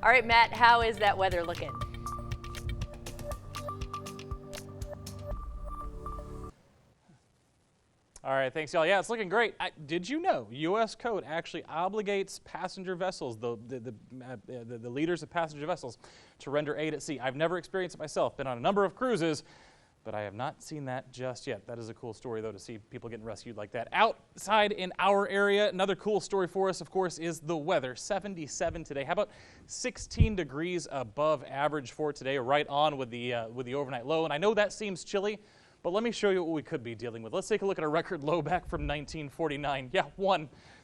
All right, Matt, how is that weather looking? All right, thanks, y'all. Yeah, it's looking great. Did you know U.S. code actually obligates passenger vessels, the leaders of passenger vessels, to render aid at sea? I've never experienced it myself. Been on a number of cruises, but I have not seen that just yet. That is a cool story, though, to see people getting rescued like that. Outside in our area, another cool story for us, of course, is the weather. 77 today. How about 16 degrees above average for today, right on with the overnight low? And I know that seems chilly, but let me show you what we could be dealing with. Let's take a look at a record low back from 1949. Yeah,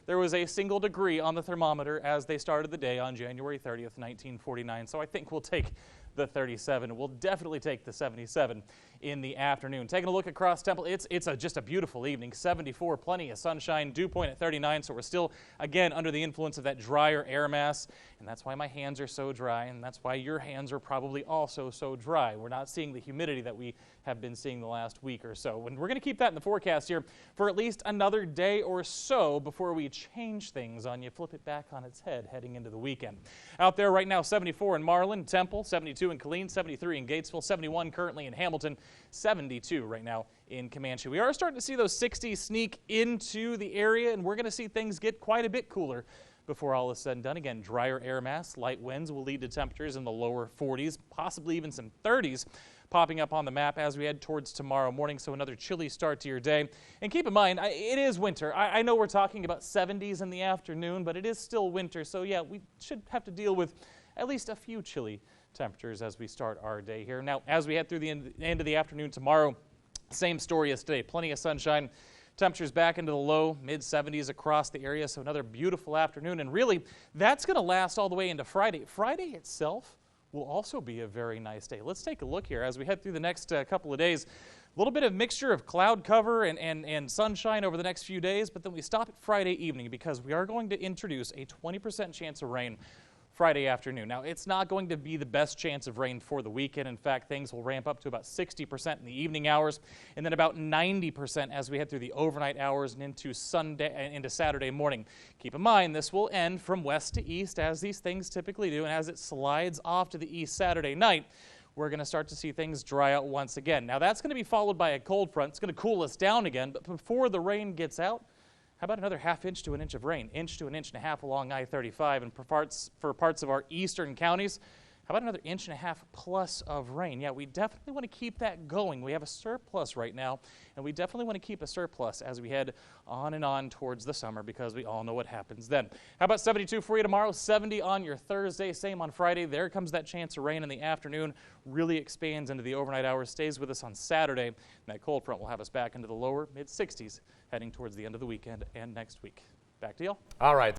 there was a single degree on the thermometer as they started the day on January 30th, 1949. So I think we'll take the 37. We'll definitely take the 77 in the afternoon. Taking a look across Temple, it's just a beautiful evening. 74, plenty of sunshine, dew point at 39, so we're still, again, under the influence of that drier air mass, and that's why my hands are so dry, and that's why your hands are probably also so dry. We're not seeing the humidity that we have been seeing the last week or so, and we're going to keep that in the forecast here for at least another day or so before we change things on you, flip it back on its head heading into the weekend. Out there right now, 74 in Marlin, Temple, 72 in Killeen, 73 in Gatesville, 71 currently in Hamilton, 72 right now in Comanche. We are starting to see those 60s sneak into the area, and we're going to see things get quite a bit cooler before all is said and done. Again, drier air mass, light winds will lead to temperatures in the lower 40s, possibly even some 30s popping up on the map as we head towards tomorrow morning, so another chilly start to your day. And keep in mind, it is winter. I know we're talking about 70s in the afternoon, but it is still winter, so yeah, we should have to deal with at least a few chilly temperatures as we start our day here. Now, as we head through the end of the afternoon tomorrow, same story as today. Plenty of sunshine. Temperatures back into the low, mid-70s across the area, so another beautiful afternoon. And really, that's going to last all the way into Friday. Friday itself will also be a very nice day. Let's take a look here as we head through the next couple of days. A little bit of mixture of cloud cover and sunshine over the next few days, but then we stop at Friday evening because we are going to introduce a 20% chance of rain Friday afternoon. Now, it's not going to be the best chance of rain for the weekend. In fact, things will ramp up to about 60% in the evening hours, and then about 90% as we head through the overnight hours and into Saturday morning. Keep in mind, this will end from west to east, as these things typically do, and as it slides off to the east Saturday night, we're going to start to see things dry out once again. Now, that's going to be followed by a cold front. It's going to cool us down again, but before the rain gets out, how about another half inch to an inch of rain, inch to an inch and a half along I-35, and for parts of our eastern counties, how about another inch and a half plus of rain? Yeah, we definitely want to keep that going. We have a surplus right now, and we definitely want to keep a surplus as we head on and on towards the summer because we all know what happens then. How about 72 for you tomorrow, 70 on your Thursday, same on Friday. There comes that chance of rain in the afternoon, really expands into the overnight hours, stays with us on Saturday, and that cold front will have us back into the lower mid-60s heading towards the end of the weekend and next week. Back to y'all. All right.